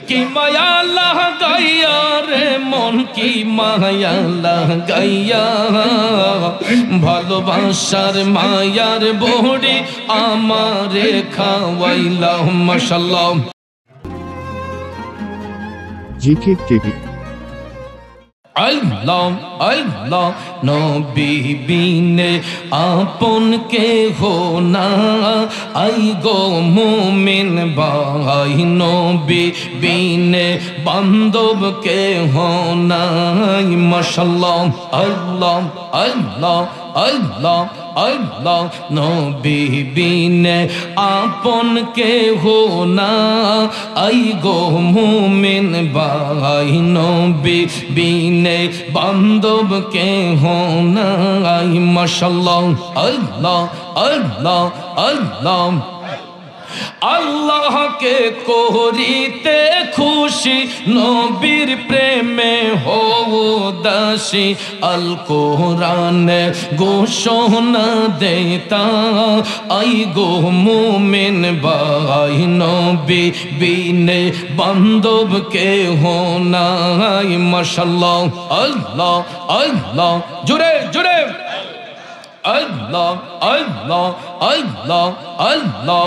কি মায়া লাগাইয়া রে মন কি মায়া লাগাইয়া ভালোবাসার মায়ার বড়ি আমারে খাওয়াইলা মাশাআল্লাহ জিকে টিভি আল্লাহ আল্লাহ নবী বিনে আপন কে হো না আই গো মুমিন ভাই নবী বিনে বান্ধব কে হো না মাশাআল্লাহ আল্লাহ আল্লাহ আল্লাহ আল্লাহ নবী বিনে আপন কে হো না আই গো মুমিন ভাই নবী বিনে বান্ধব কে হো না মাশাআল্লাহ আল্লাহ আল্লাহ আল্লাহ আল্লাহকে করিতে খুশি নবীর প্রেমে হও দাসী আল কোরআনে ঘোষণা দেতা আই গো মুমিন ভাই নবী বিনে বান্ধব কে হো নাই মাশাআল্লাহ আল্লাহ আল্লাহ জোরে জোরে আল্লাহ আল্লাহ আল্লাহ আল্লাহ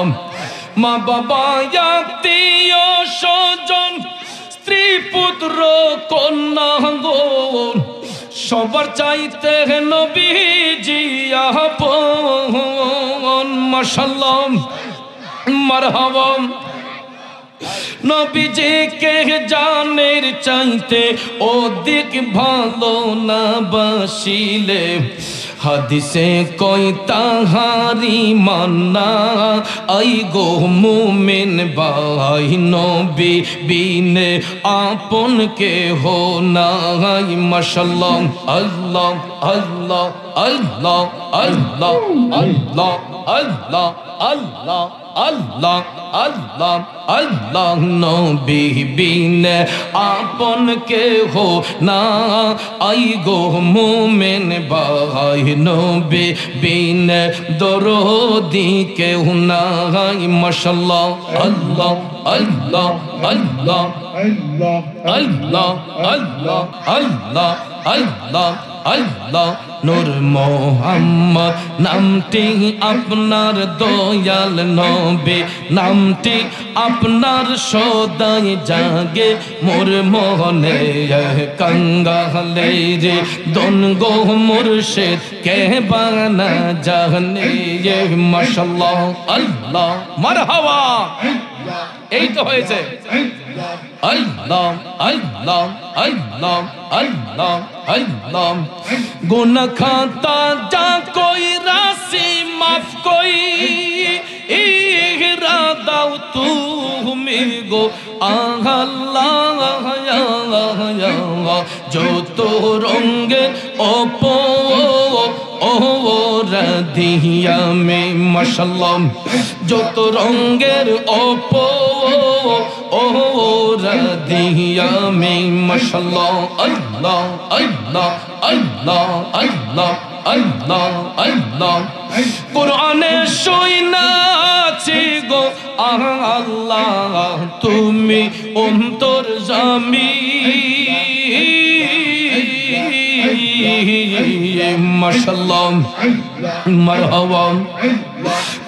মা বাবা আত্মীয় স্বজন স্ত্রী পুত্র কন্যা গো সবার চাইতে নবীজি আপন মাশাআল্লাহ মারহাবা নবীজিকে জানের চাইতে অধিক ভালো না বাসিলে হাদিসে কই তাহারি মান্না আই গো মুমিন ভাই নবী বিনে আপন কে হো নাই মাশাআল্লাহ আল্লাহ আল্লাহ আল্লাহ আল্লাহ আল্লাহ আল্লাহ আল্লাহ আল্লাহ আল্লাহ আল্লাহ নবী বিনে আপন কে হো না আই গো মুমিন ভাই নবী বিনে দরদি কেউ নাই মাশাআল্লাহ আল্লাহ আল্লাহ আল্লাহ আল্লাহ আল্লাহ আল্লাহ আল্লাহ আল্লাহ নূর মোহাম্মদ নামটি আপনার দয়াল নবী নামটি আপনার সদাই জাগে মোর মোহনে কঙ্গালে রে দন গো মুর্শিদ কে বানা জানে মাশাআল্লাহ আল্লাহ মারহাবা এই তো হয়েছে আল্লাহ আল্লাহ আল্লাহ আল্লাহ আল্লাহ গুনাহ খাতা যা কোই রাশি মাফ কোই ইরাদাও তুমি গো আল্লাহ যত রঙের অপো ও রাধিয়া মে মাশাআল্লাহ যত রঙের অপো ও রাধিয়া মে মাশাআল্লাহ আল্লাহ আল্লাহ আল্লাহ আল্লাহ আল্লাহ আল্লাহ কোরআনে শুনাছি গো আল্লাহ তুমি অন্তর্যামী মাশাআল্লাহ মারহাবা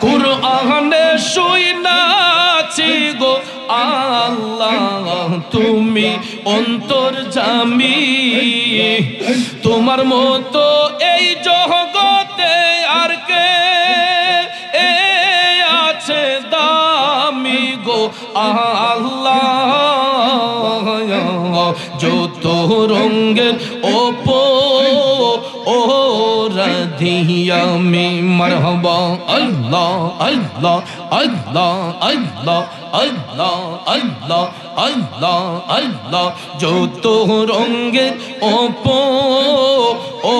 কুরআনে শুনাছি গো আল্লাহ তুমি অন্তর্যামী তোমার মতো এই জগতে আর কে আছে দামি গো আল্লাহ যত রঙের ওপো ও রাধিয়া মে মারহাবা আল্লাহ আল্লাহ আল্লাহ আল্লাহ আল্লাহ আল্লাহ আল্লাহ আল্লাহ যত রঙের ওপো ও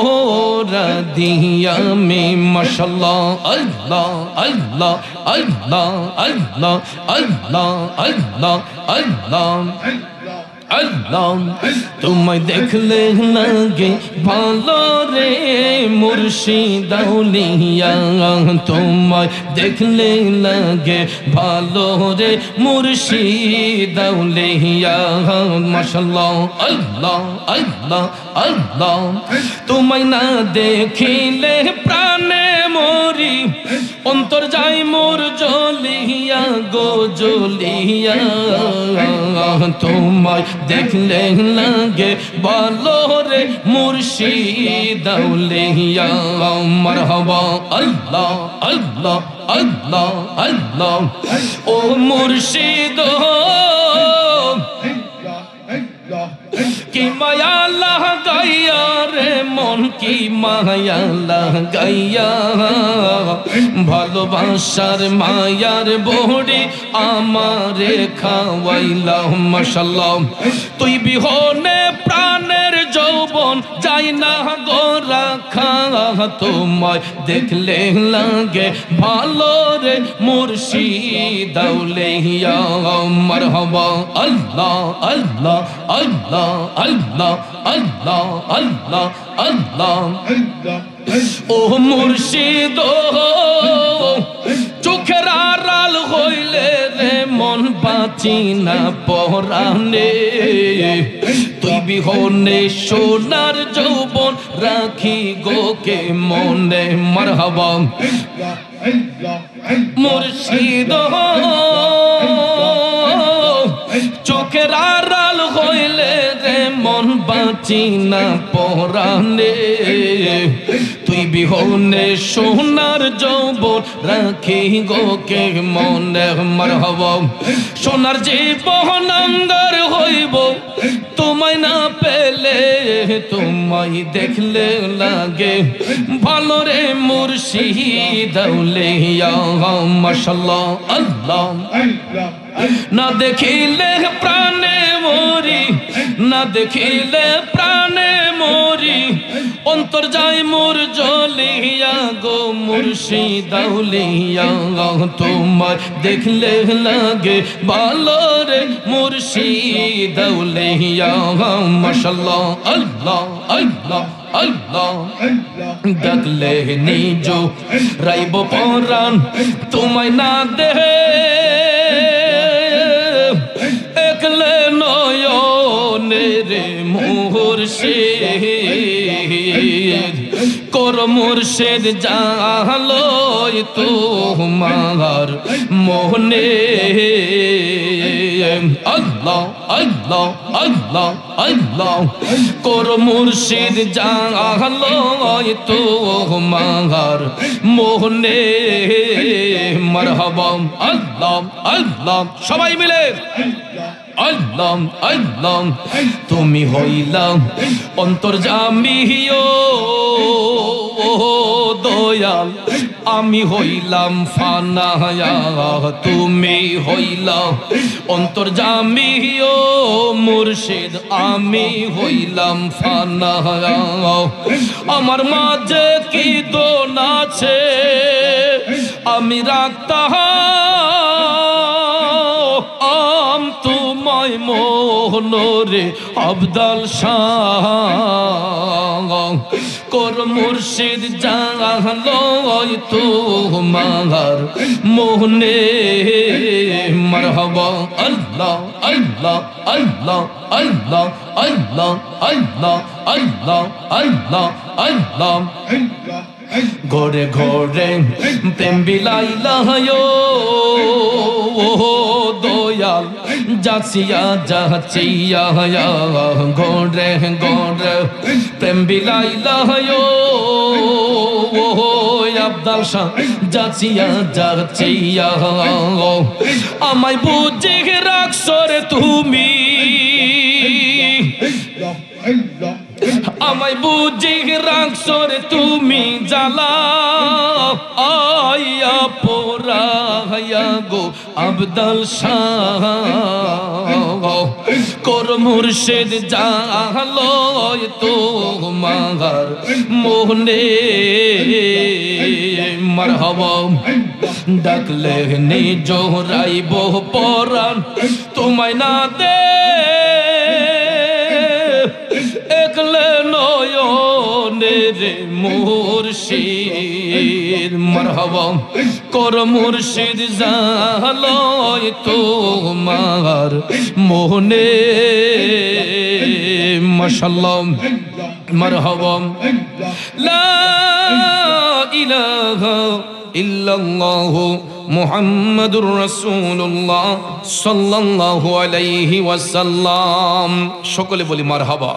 রাধিয়া মে মাশাআল্লাহ আল্লাহ আল্লাহ আল্লাহ আল্লাহ আল্লাহ আল্লাহ আল্লাহ আল্লাহ তোমায় দেখলে লাগে ভালো রে মুর্শিদ আউলিয়া তোমায় দেখলে লাগে ভালো রে মুর্শিদ আউলিয়া মাশাআল্লাহ আল্লাহ আল্লাহ আল্লাহ তোমায় না দেখিলে প্রাণে মরি অন্তর যায় মোর জ্বলিয়া গো জ্বলিয়া তোমায় দেখলে লাগে ভালো রে মুর্শিদ আউলিয়া মারহাবা আল্লাহ আল্লাহ আল্লাহ আল্লাহ ও মুর্শিদ কি মায়া লাগাইয়া রে মন কি মায়া লাগাইয়া ভালোবাসার মায়ার বড়ি আমারে খাওয়াইলা মাশাআল্লাহ তুই বিহনে প্রাণের যৌবন যাই না গো রাখা তোমায় দেখলে লাগে ভালো রে মুর্শিদ আউলিয়া মারহাবা আল্লাহ আল্লাহ আল্লাহ আল্লাহ আল্লাহ আল্লাহ আল্লাহ ও মুর্শিদ চোখের আড়াল হইলে রে মন বাঁচি না পরানে তুই বিহনে সোনার যৌবন রাখি গোকে মনে মারহাবা মুর্শিদ চোখের আড়াল হইলে রে মন বাঁচি না পরানে তুই বিহনে সোনার যৌবন রাখি গোকে মনে মারহাবা সোনার জীবন অঙ্গার হইব তোমায় না পেলে তোমায় দেখলে লাগে ভালো রে মুর্শিদ আউলিয়া মাশাআল্লাহ আল্লাহ না দেখিলে প্রাণে মরি না দেখিলে প্রাণে মরি অন্তর যায় মোর জ্বলিয়া গো মুর্শিদ আউলিয়া তোমায় দেখলে লাগে ভালো রে মুর্শিদ আউলিয়া মাশাআল্লাহ আল্লাহ আল্লাহ আল্লাহ ডাকলে নিজ রাইব পরাণ তোমায় না দেহে একলে নয়নে রে মুর্শিদ কর মুর্শিদ জালোয় তোমার মোহনে আল্লাহ আল্লাহ আল্লাহ আল্লাহ কর মুর্শিদ জালোয় তোমার মোহনে মারহাবা আল্লাহ আল্লাহ সবাই মিলে আল্লাহ আল্লাহ তুমি হইলা অন্তর্যামী ও দয়াল আমি হইলাম ফানা তুমি হইলা অন্তর্যামী ও মুর্শিদ আমি হইলাম ফানা আমার মাঝে কি দোন আছে আমি রাখতাম তোমায় মোহনরে আবদাল শাহ কর মুর্শিদ জালোয় তোমার মোহনে মারহাবা আল্লাহ আল্লাহ আল্লাহ আল্লাহ আল্লাহ আল্লাহ আল্লাহ আল্লাহ আল্লাহ ঘরে ঘরে প্রেম বিলাইলা দয়াল যাচিয়া যাচিয়া ঘরে ঘরে প্রেম বিলাইলা আবদাল শাহ যাচিয়া যাচিয়া আমায় বুঝে রাখছো রে তুমি আমায় বুঝে রাখছো রে তুমি জ্বালা আয়া পোরায়া গো আবদাল শাহ কর মুর্শিদ জালোয় তোমার মোহনে মারহাবা ডাকলে নিজ রাইব পরাণ তোমায় না দে রে মুর্শিদ মারহাবা কর মুর্শিদ জালয় তোমার মোহনে মাশাআল্লাহ মারহাবা লা ইলাহা ইল্লাল্লাহু মুহাম্মাদুর রাসূলুল্লাহ সাল্লাল্লাহু আলাইহি ওয়াসাল্লাম সকলে বলি মারহাবা।